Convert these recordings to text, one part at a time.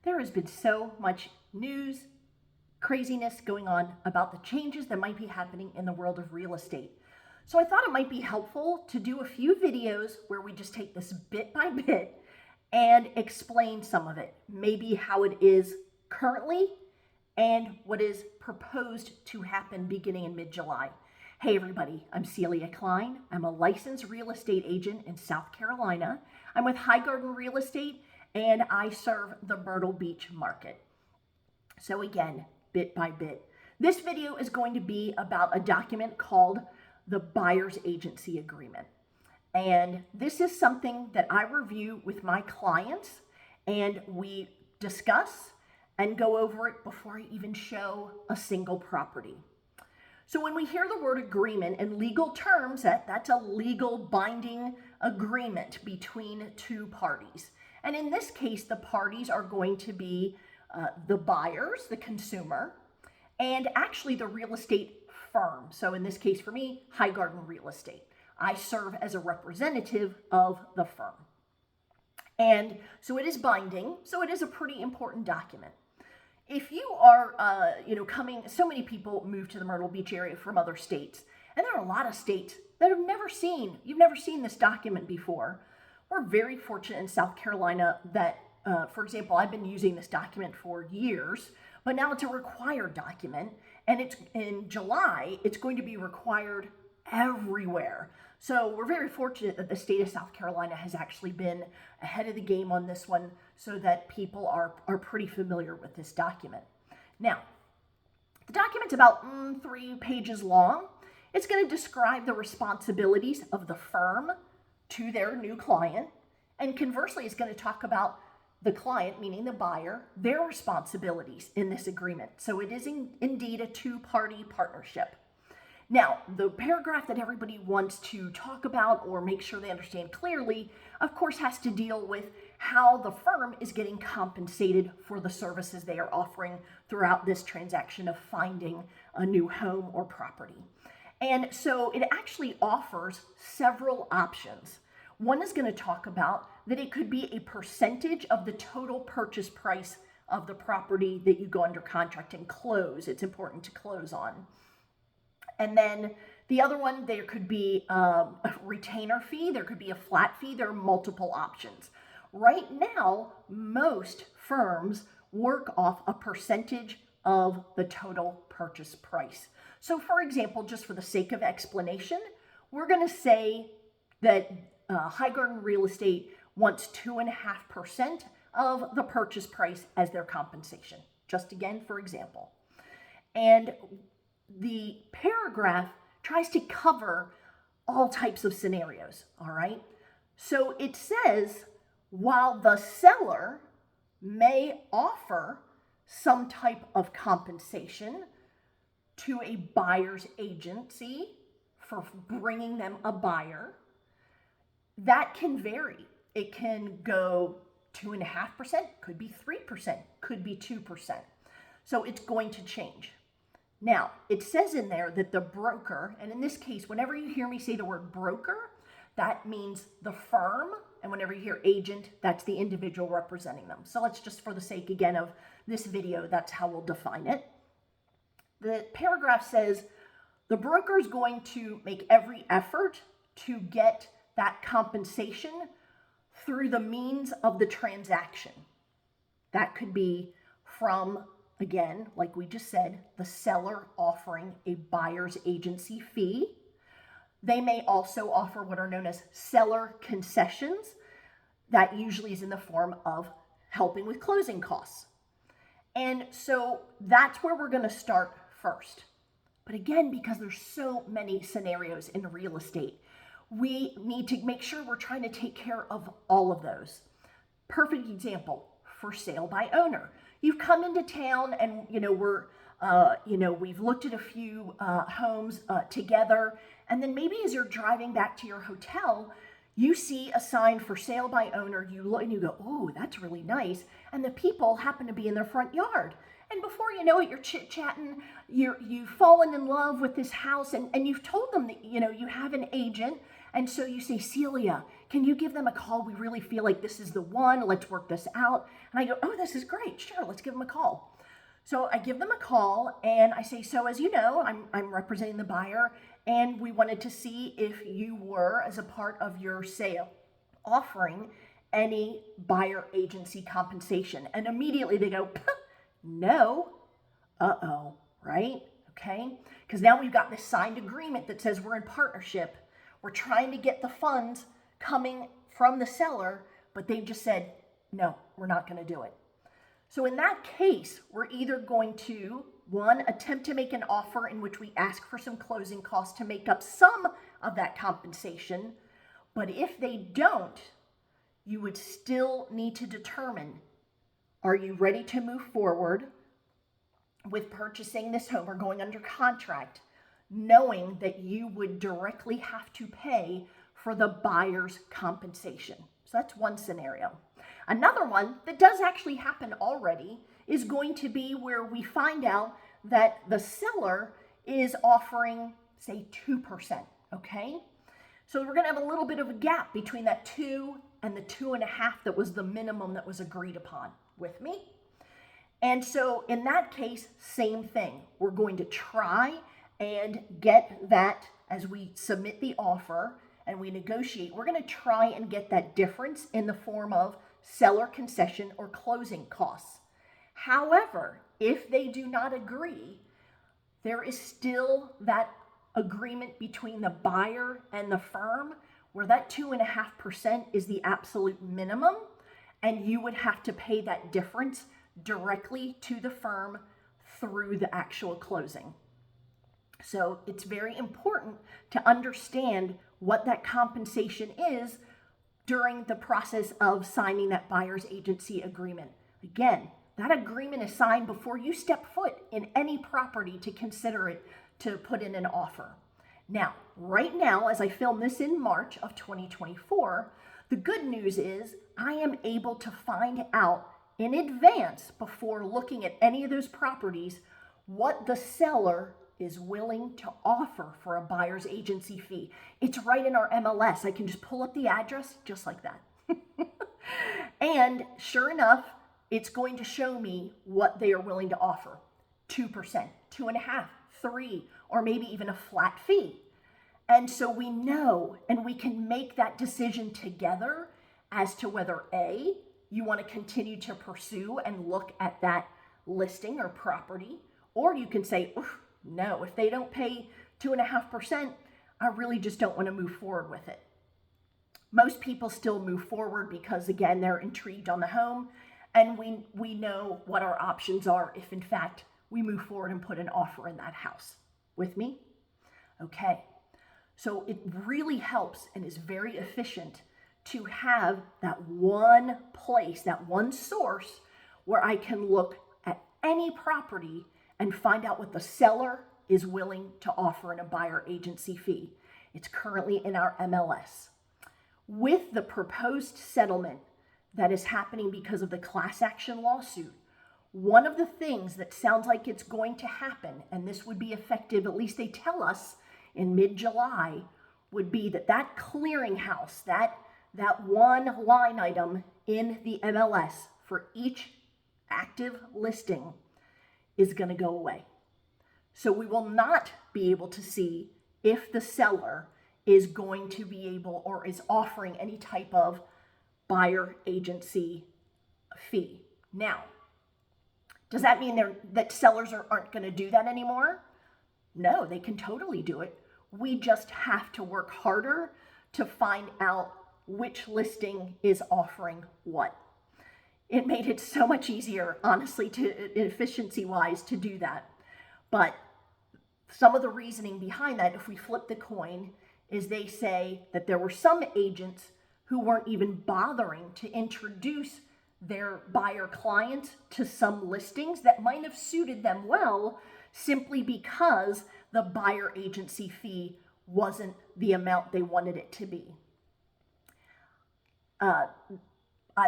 There has been so much news, craziness going on about the changes that might be happening in the world of real estate. So I thought it might be helpful to do a few videos where we just take this bit by bit and explain some of it, maybe how it is currently and what is proposed to happen beginning in mid-July. Hey everybody, I'm Celia Klein. I'm a licensed real estate agent in South Carolina. I'm with High Garden Real Estate and I serve the Myrtle Beach market. So again, bit by bit. This video is going to be about a document called the Buyer's Agency Agreement. And this is something that I review with my clients and we discuss and go over it before I even show a single property. So when we hear the word agreement in legal terms, that's a legal binding agreement between two parties. And in this case, the parties are going to be the buyers, the consumer, and actually the real estate firm. So in this case for me, High Garden Real Estate. I serve as a representative of the firm. And so it is binding, so it is a pretty important document. If you are, coming, so many people move to the Myrtle Beach area from other states, and there are a lot of states that you've never seen this document before. We're very fortunate in South Carolina that, for example, I've been using this document for years, but now it's a required document, and it's in July, it's going to be required everywhere. So we're very fortunate that the state of South Carolina has actually been ahead of the game on this one so that people are pretty familiar with this document. Now, the document's about 3 pages long. It's going to describe the responsibilities of the firm to their new client. And conversely, it's going to talk about the client, meaning the buyer, their responsibilities in this agreement. So it is indeed a two-party partnership. Now, the paragraph that everybody wants to talk about or make sure they understand clearly, of course, has to deal with how the firm is getting compensated for the services they are offering throughout this transaction of finding a new home or property. And so it actually offers several options. One is going to talk about that it could be a percentage of the total purchase price of the property that you go under contract and close. It's important to close on. And then the other one, there could be a retainer fee, there could be a flat fee, there are multiple options. Right now, most firms work off a percentage of the total purchase price. So for example, just for the sake of explanation, we're going to say that High Garden Real Estate wants 2.5% of the purchase price as their compensation. Just again, for example. And the paragraph tries to cover all types of scenarios, all right? So it says, while the seller may offer some type of compensation to a buyer's agency for bringing them a buyer, that can vary. It can go 2.5%, could be 3%, could be 2%. So it's going to change. Now, it says in there that the broker, and in this case, whenever you hear me say the word broker, that means the firm, and whenever you hear agent, that's the individual representing them. So let's just, for the sake again of this video, that's how we'll define it. The paragraph says the broker is going to make every effort to get that compensation through the means of the transaction. That could be from, again, like we just said, the seller offering a buyer's agency fee. They may also offer what are known as seller concessions. That usually is in the form of helping with closing costs. And so that's where we're going to start first. But again, because there's so many scenarios in real estate, we need to make sure we're trying to take care of all of those. Perfect example, for sale by owner. You've come into town and, we've looked at a few homes together. And then maybe as you're driving back to your hotel, you see a sign for sale by owner. You look and you go, oh, that's really nice. And the people happen to be in their front yard. And before you know it, you're chit-chatting, you've fallen in love with this house and you've told them that, you have an agent And so you say, Celia, can you give them a call? We really feel like this is the one. Let's work this out. And I go, oh, this is great. Sure, let's give them a call. So I give them a call and I say, so as you know, I'm representing the buyer, and we wanted to see if you were, as a part of your sale, offering any buyer agency compensation. And immediately they go, no. Uh-oh, right? Okay? Because now we've got this signed agreement that says we're in partnership. We're trying to get the funds coming from the seller, but they've just said, no, we're not going to do it. So in that case, we're either going to, one, attempt to make an offer in which we ask for some closing costs to make up some of that compensation. But if they don't, you would still need to determine, are you ready to move forward with purchasing this home or going under contract, knowing that you would directly have to pay for the buyer's compensation? So that's one scenario. Another one that does actually happen already is going to be where we find out that the seller is offering, say, 2%, okay? So we're going to have a little bit of a gap between that 2 and the 2.5 that was the minimum that was agreed upon. With me? And so in that case, same thing. We're going to try and get that as we submit the offer and we negotiate. We're going to try and get that difference in the form of seller concession or closing costs. However, if they do not agree, there is still that agreement between the buyer and the firm where that 2.5% is the absolute minimum, and you would have to pay that difference directly to the firm through the actual closing. So it's very important to understand what that compensation is during the process of signing that buyer's agency agreement. Again, that agreement is signed before you step foot in any property to consider it to put in an offer. Now, right now, as I film this in March of 2024, the good news is I am able to find out in advance, before looking at any of those properties, what the seller is willing to offer for a buyer's agency fee. It's right in our MLS. I can just pull up the address just like that. And sure enough, it's going to show me what they are willing to offer. 2%, 2.5%, 3%, or maybe even a flat fee. And so we know, and we can make that decision together as to whether A, you want to continue to pursue and look at that listing or property, or you can say, no, if they don't pay 2.5%, I really just don't want to move forward with it. Most people still move forward because, again, they're intrigued on the home, and we know what our options are if, in fact, we move forward and put an offer in that house. With me? Okay. So it really helps and is very efficient to have that one place, that one source where I can look at any property and find out what the seller is willing to offer in a buyer agency fee. It's currently in our MLS. With the proposed settlement that is happening because of the class action lawsuit, one of the things that sounds like it's going to happen, and this would be effective, at least they tell us, in mid-July, would be that clearinghouse, that one line item in the MLS for each active listing is going to go away. So we will not be able to see if the seller is going to be able or is offering any type of buyer agency fee. Now, does that mean that sellers aren't going to do that anymore? No, they can totally do it. We just have to work harder to find out which listing is offering what. It made it so much easier, honestly, efficiency-wise, to do that. But some of the reasoning behind that, if we flip the coin, is they say that there were some agents who weren't even bothering to introduce their buyer clients to some listings that might have suited them well, simply because the buyer agency fee wasn't the amount they wanted it to be.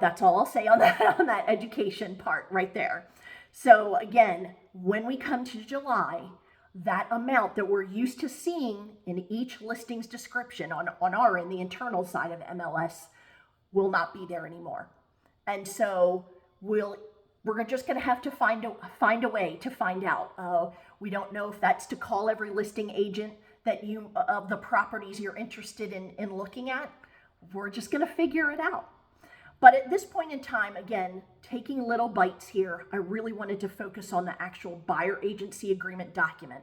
That's all I'll say on that education part right there. So again, when we come to July, that amount that we're used to seeing in each listing's description on our end, the internal side of MLS, will not be there anymore. And so we're just going to have to find a way to find out. We don't know if that's to call every listing agent that of the properties you're interested in looking at. We're just going to figure it out. But at this point in time, again, taking little bites here, I really wanted to focus on the actual buyer agency agreement document.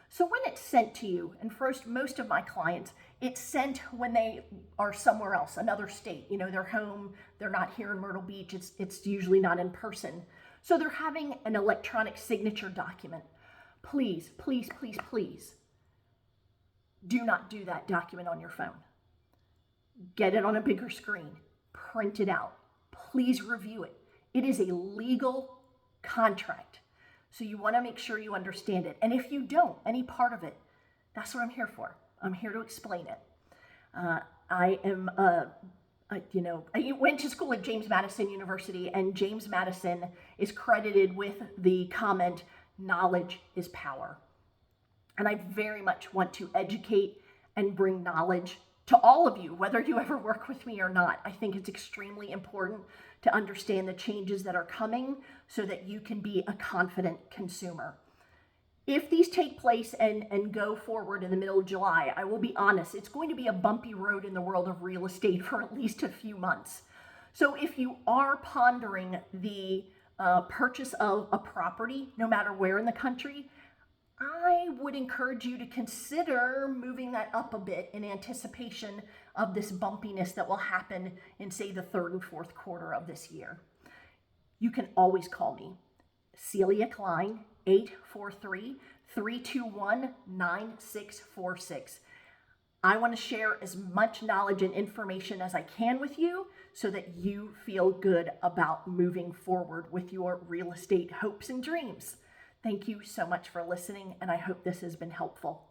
So when it's sent to you, and first, most of my clients, it's sent when they are somewhere else, another state. They're home, they're not here in Myrtle Beach, it's usually not in person. So they're having an electronic signature document. Please, please, please, please, do not do that document on your phone. Get it on a bigger screen. Print it out. Please review it. It is a legal contract. So you want to make sure you understand it. And if you don't, any part of it, that's what I'm here for. I'm here to explain it. I went to school at James Madison University, and James Madison is credited with the comment, knowledge is power. And I very much want to educate and bring knowledge to all of you, whether you ever work with me or not. I think it's extremely important to understand the changes that are coming so that you can be a confident consumer. If these take place and go forward in the middle of July, I will be honest, it's going to be a bumpy road in the world of real estate for at least a few months. So if you are pondering the purchase of a property, no matter where in the country, I would encourage you to consider moving that up a bit in anticipation of this bumpiness that will happen in, say, the third and fourth quarter of this year. You can always call me, Celia Klein, 843-321-9646. I want to share as much knowledge and information as I can with you so that you feel good about moving forward with your real estate hopes and dreams. Thank you so much for listening, and I hope this has been helpful.